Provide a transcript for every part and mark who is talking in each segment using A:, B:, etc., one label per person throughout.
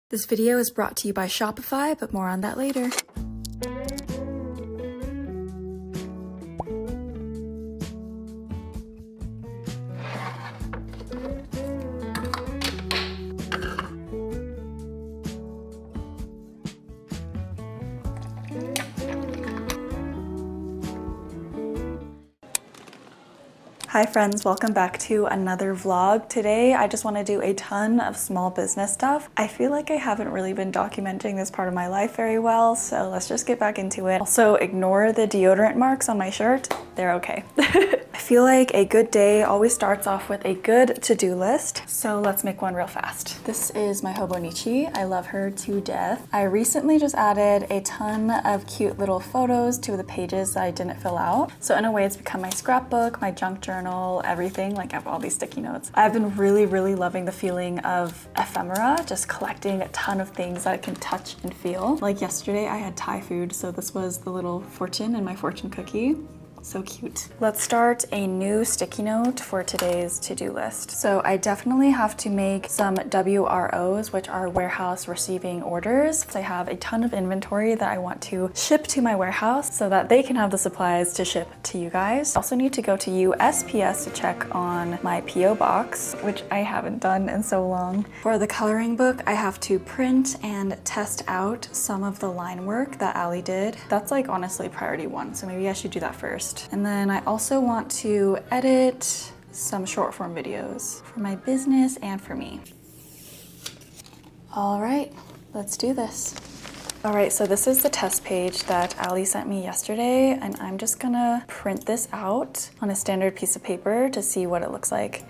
A: This video is brought to you by Shopify, but more on that later. Hi friends, welcome back to another vlog. Today I just want to do a ton of small business stuff. I feel like I haven't really been documenting this part of my life very well, so let's just get back into it. Also, ignore the deodorant marks on my shirt. They're okay. I feel like a good day always starts off with a good to-do list, so let's make one real fast. This is my Hobonichi. I love her to death. I recently just added a ton of cute little photos to the pages that I didn't fill out. So in a way, it's become my scrapbook, my junk journal, everything. Like, I have all these sticky notes. I've been really loving the feeling of ephemera, just collecting a ton of things that I can touch and feel. Like yesterday I had Thai food, so this was the little fortune in my fortune cookie. So cute. Let's start a new sticky note for today's to-do list. So I definitely have to make some WROs, which are warehouse receiving orders. I have a ton of inventory that I want to ship to my warehouse so that they can have the supplies to ship to you guys. I also need to go to USPS to check on my PO box, which I haven't done in so long. For the coloring book, I have to print and test out some of the line work that Ali did. That's like honestly priority one, so maybe I should do that first. And then I also want to edit some short form videos for my business and for me. All right, let's do this. All right, so this is the test page that Ali sent me yesterday, and I'm just gonna print this out on a standard piece of paper to see what it looks like.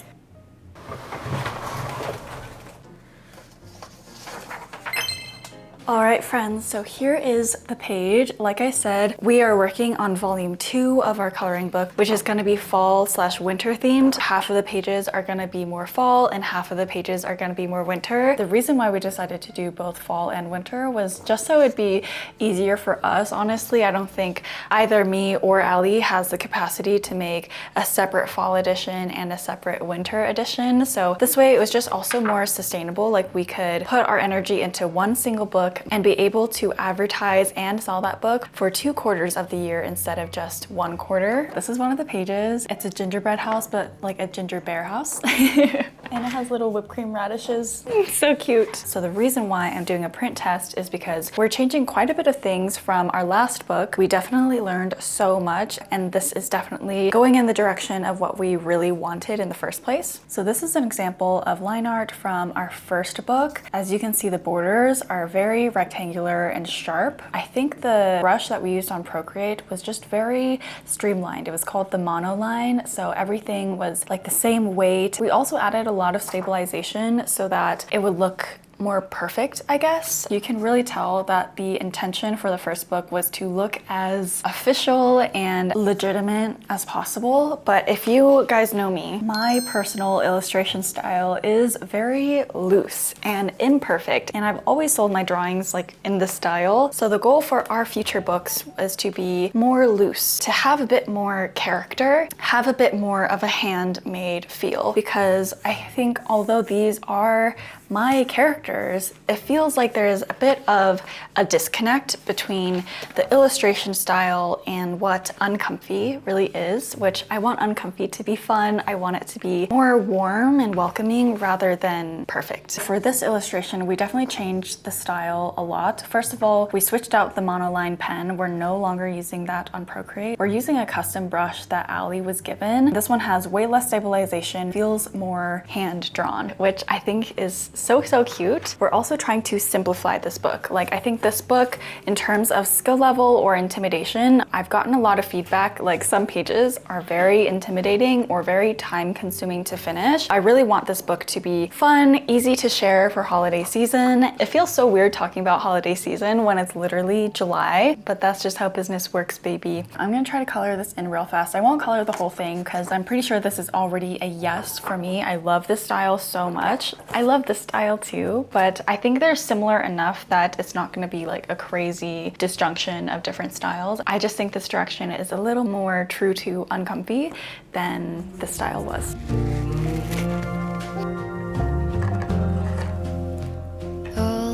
A: All right, friends, so here is the page. Like I said, we are working on volume 2 of our coloring book, which is gonna be fall/winter themed. Half of the pages are gonna be more fall and half of the pages are gonna be more winter. The reason why we decided to do both fall and winter was just so it'd be easier for us. Honestly, I don't think either me or Ali has the capacity to make a separate fall edition and a separate winter edition. So this way it was just also more sustainable. Like, we could put our energy into one single book and be able to advertise and sell that book for 2 quarters of the year instead of just 1 quarter. This is one of the pages. It's a gingerbread house, but like a ginger bear house. And it has little whipped cream radishes. So cute. So the reason why I'm doing a print test is because we're changing quite a bit of things from our last book. We definitely learned so much, and this is definitely going in the direction of what we really wanted in the first place. So this is an example of line art from our first book. As you can see, the borders are very rectangular and sharp. I think the brush that we used on Procreate was just very streamlined. It was called the monoline, so everything was like the same weight. We also added a lot of stabilization so that it would look more perfect, I guess. You can really tell that the intention for the first book was to look as official and legitimate as possible. But if you guys know me, my personal illustration style is very loose and imperfect, and I've always sold my drawings like in this style. So the goal for our future books is to be more loose, to have a bit more character, have a bit more of a handmade feel, because I think although these are my characters, it feels like there's a bit of a disconnect between the illustration style and what Uncomfy really is, which I want Uncomfy to be fun. I want it to be more warm and welcoming rather than perfect. For this illustration, we definitely changed the style a lot. First of all, we switched out the monoline pen. We're no longer using that on Procreate. We're using a custom brush that Ali was given. This one has way less stabilization, feels more hand-drawn, which I think is so cute. We're also trying to simplify this book. Like, I think this book, in terms of skill level or intimidation, I've gotten a lot of feedback, like some pages are very intimidating or very time consuming to finish. I really want this book to be fun, easy to share for holiday season. It feels so weird talking about holiday season when it's literally July, but that's just how business works, baby. I'm gonna try to color this in real fast. I won't color the whole thing because I'm pretty sure this is already a yes for me. I love this style so much. I love this style too, but I think they're similar enough that it's not going to be like a crazy disjunction of different styles. I just think this direction is a little more true to Uncomfy than the style was.
B: All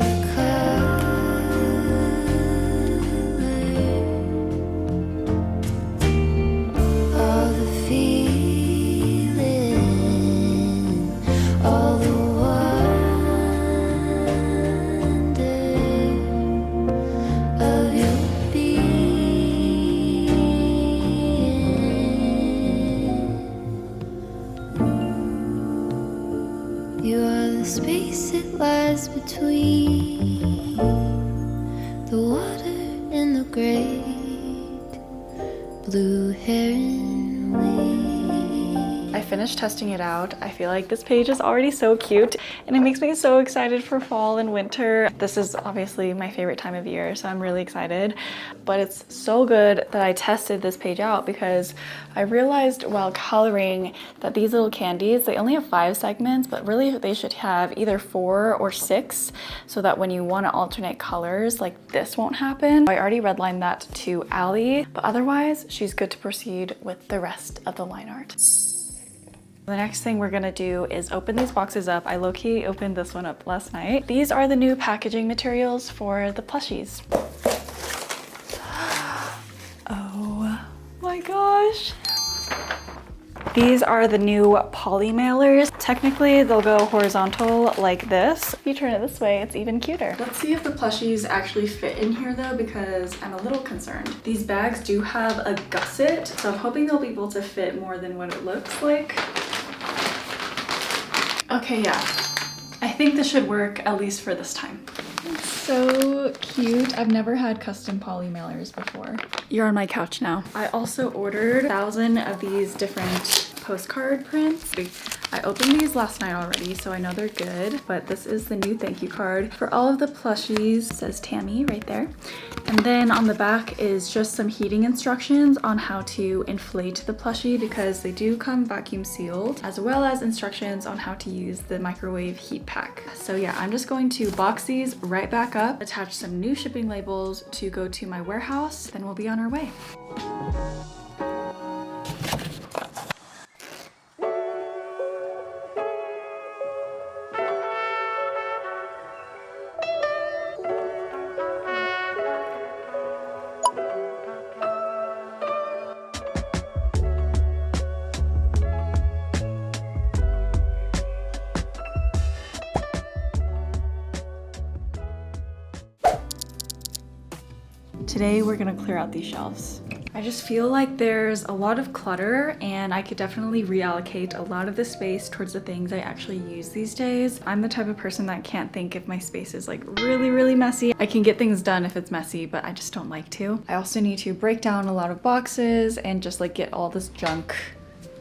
B: me, the water in the great blue heron wing.
A: I finished testing it out. I feel like this page is already so cute and it makes me so excited for fall and winter. This is obviously my favorite time of year, so I'm really excited. But it's so good that I tested this page out because I realized while coloring that these little candies, they only have 5 segments, but really they should have either 4 or 6 so that when you want to alternate colors, like this won't happen. I already redlined that to Allie, but otherwise she's good to proceed with the rest of the line art. The next thing we're gonna do is open these boxes up. I low-key opened this one up last night. These are the new packaging materials for the plushies. Oh my gosh. These are the new poly mailers. Technically, they'll go horizontal like this. If you turn it this way, it's even cuter. Let's see if the plushies actually fit in here though, because I'm a little concerned. These bags do have a gusset, so I'm hoping they'll be able to fit more than what it looks like. Okay, yeah. I think this should work, at least for this time. It's so cute. I've never had custom poly mailers before. You're on my couch now. I also ordered 1,000 of these different postcard prints. I opened these last night already, so I know they're good, but this is the new thank you card for all of the plushies. It says Tammy right there. And then on the back is just some heating instructions on how to inflate the plushie because they do come vacuum sealed, as well as instructions on how to use the microwave heat pack. So yeah, I'm just going to box these right back up, attach some new shipping labels to go to my warehouse, then we'll be on our way. Today we're gonna clear out these shelves. I just feel like there's a lot of clutter and I could definitely reallocate a lot of the space towards the things I actually use these days. I'm the type of person that can't think if my space is like really messy. I can get things done if it's messy, but I just don't like to. I also need to break down a lot of boxes and just like get all this junk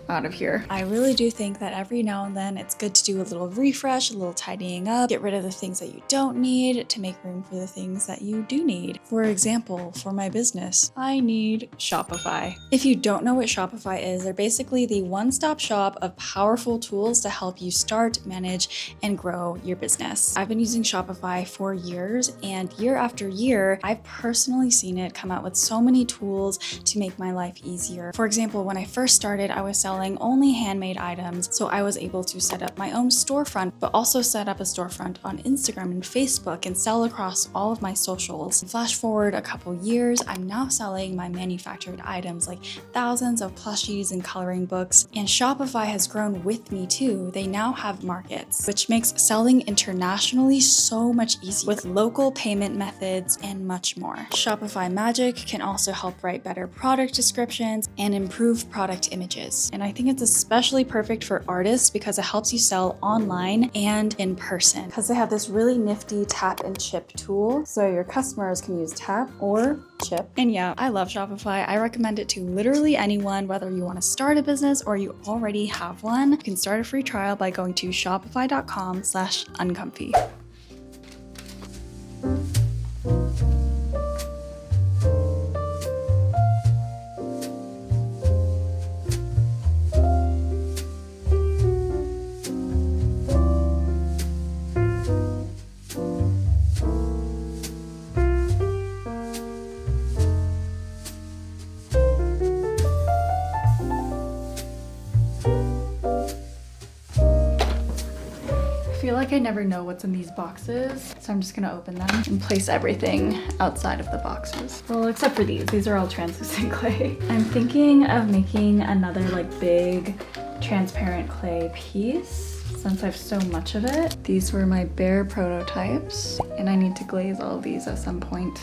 A: out of here. I really do think that every now and then it's good to do a little refresh, a little tidying up, get rid of the things that you don't need to make room for the things that you do need. For example, for my business, I need Shopify. If you don't know what Shopify is, they're basically the one-stop shop of powerful tools to help you start, manage, and grow your business. I've been using Shopify for years, and year after year, I've personally seen it come out with so many tools to make my life easier. For example, when I first started, I was selling only handmade items, so I was able to set up my own storefront, but also set up a storefront on Instagram and Facebook and sell across all of my socials. Flash forward a couple years, I'm now selling my manufactured items like thousands of plushies and coloring books, and Shopify has grown with me too. They now have markets, which makes selling internationally so much easier with local payment methods and much more. Shopify Magic can also help write better product descriptions and improve product images. And I think it's especially perfect for artists because it helps you sell online and in person, because they have this really nifty tap and chip tool, so your customers can use tap or chip. And yeah, I love Shopify. I recommend it to literally anyone, whether you want to start a business or you already have one. You can start a free trial by going to shopify.com/uncomfy. I feel like I never know what's in these boxes, so I'm just gonna open them and place everything outside of the boxes. Well, except for these. These are all translucent clay. I'm thinking of making another like big transparent clay piece since I have so much of it. These were my bare prototypes, and I need to glaze all of these at some point.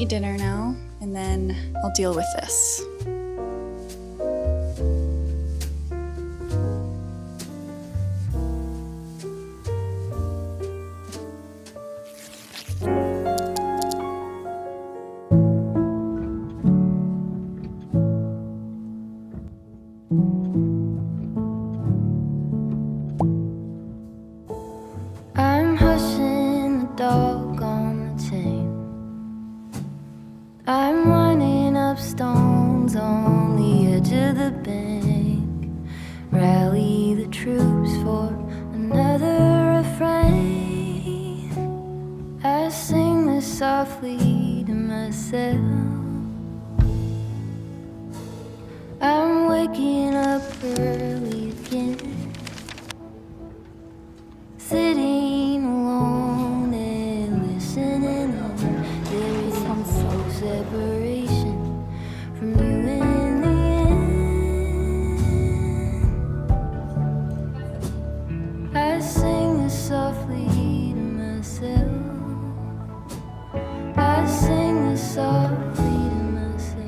A: dinner now, and then I'll deal with this.
B: I'm hushing the dog on the chain. I'm running up stones on the edge of the bank. Rally the troops for another refrain. I sing this softly to myself. I'm waking up early again, sitting alone and listening. There is some separation from you in the end. I sing this softly to myself. I sing this softly to myself.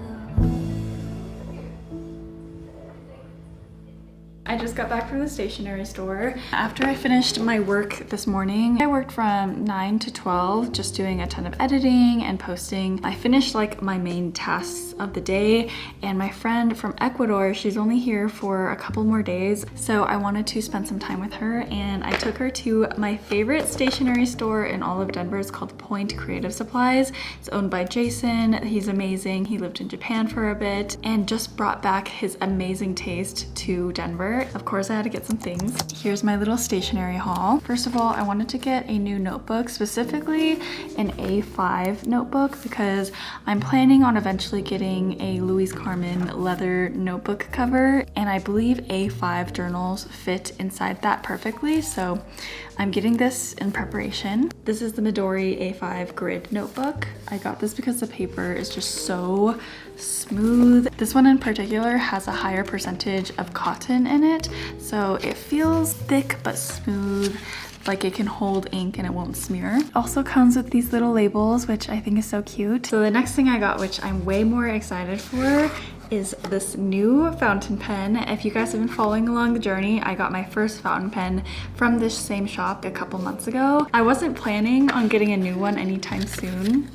A: I just got back from the stationery store. After I finished my work this morning, I worked from 9 to 12, just doing a ton of editing and posting. I finished like my main tasks of the day, and my friend from Ecuador, she's only here for a couple more days, so I wanted to spend some time with her, and I took her to my favorite stationery store in all of Denver. It's called Point Creative Supplies. It's owned by Jason. He's amazing. He lived in Japan for a bit and just brought back his amazing taste to Denver. Of course, I had to get some things. Here's my little stationery haul. First of all, I wanted to get a new notebook, specifically an A5 notebook, because I'm planning on eventually getting a Louise Carmen leather notebook cover, and I believe A5 journals fit inside that perfectly, so I'm getting this in preparation. This is the Midori A5 grid notebook. I got this because the paper is just so smooth. This one in particular has a higher percentage of cotton in it, so it feels thick but smooth, like it can hold ink and it won't smear. It also comes with these little labels, which I think is so cute. So the next thing I got, which I'm way more excited for, is this new fountain pen. If you guys have been following along the journey, I got my first fountain pen from this same shop a couple months ago. I wasn't planning on getting a new one anytime soon,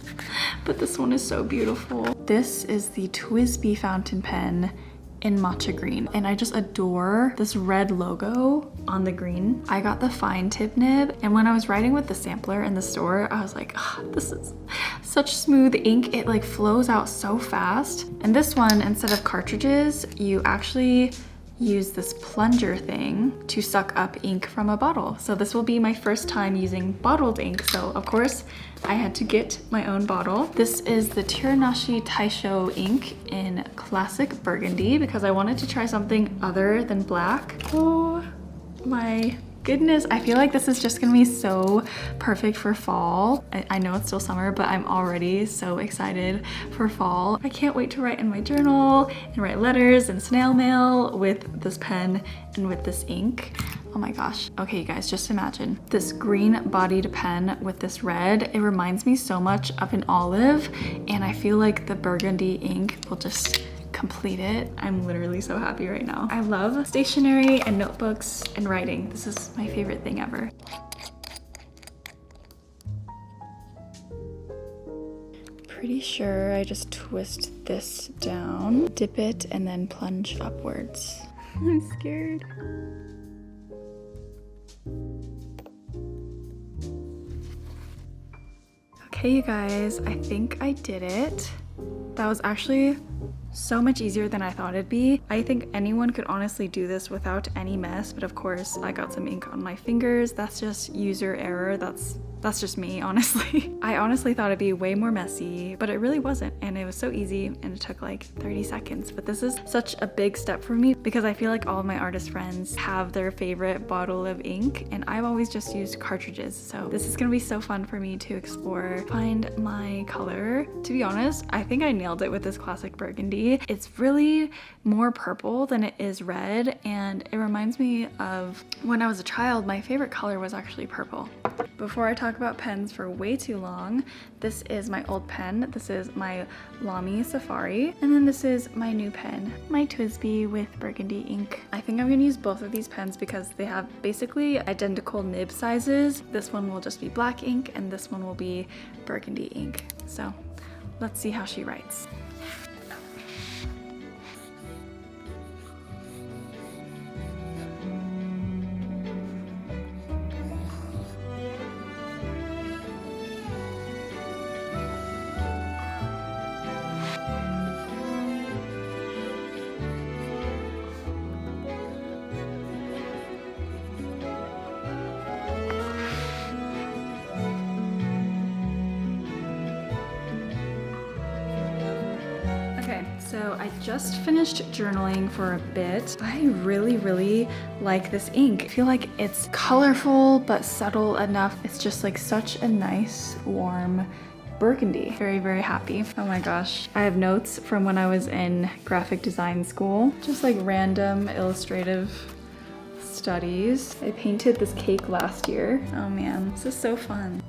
A: but this one is so beautiful. This is the TWSBI fountain pen in matcha green, and I just adore this red logo on the green. I got the fine tip nib, and when I was writing with the sampler in the store, I was like, oh, this is such smooth ink. It like flows out so fast. And this one, instead of cartridges, you actually use this plunger thing to suck up ink from a bottle. So this will be my first time using bottled ink. So of course I had to get my own bottle. This is the Tiranashi Taisho ink in classic burgundy because I wanted to try something other than black. Oh my goodness, I feel like this is just gonna be so perfect for fall. I know it's still summer, but I'm already so excited for fall. I can't wait to write in my journal and write letters and snail mail with this pen and with this ink. Oh my gosh. Okay, you guys, just imagine this green bodied pen with this red. It reminds me so much of an olive, and I feel like the burgundy ink will just complete it. I'm literally so happy right now. I love stationery and notebooks and writing. This is my favorite thing ever. Pretty sure I just twist this down, dip it, and then plunge upwards. I'm scared. Okay, you guys, I think I did it. That was actually so much easier than I thought it'd be. I think anyone could honestly do this without any mess, but of course I got some ink on my fingers. That's just user error. That's just me, honestly. I honestly thought it'd be way more messy, but it really wasn't, and it was so easy, and it took like 30 seconds. But this is such a big step for me because I feel like all of my artist friends have their favorite bottle of ink, and I've always just used cartridges. So this is gonna be so fun for me to explore, find my color. To be honest, I think I nailed it with this classic burgundy. It's really more purple than it is red, and it reminds me of when I was a child, my favorite color was actually purple. Before I talk about pens for way too long, this is my old pen. This is my Lamy Safari. And then this is my new pen, my TWSBI with burgundy ink. I think I'm gonna use both of these pens because they have basically identical nib sizes. This one will just be black ink and this one will be burgundy ink. So let's see how she writes. So I just finished journaling for a bit. I really like this ink. I feel like it's colorful but subtle enough. It's just like such a nice, warm burgundy. Very happy. Oh my gosh. I have notes from when I was in graphic design school. Just like random illustrative studies. I painted this cake last year. Oh man, this is so fun.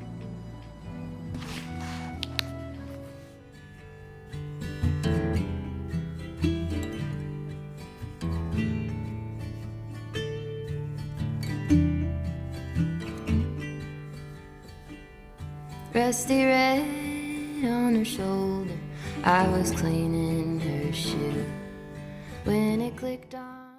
B: Rusty red on her shoulder, I was cleaning her shoe when it clicked on.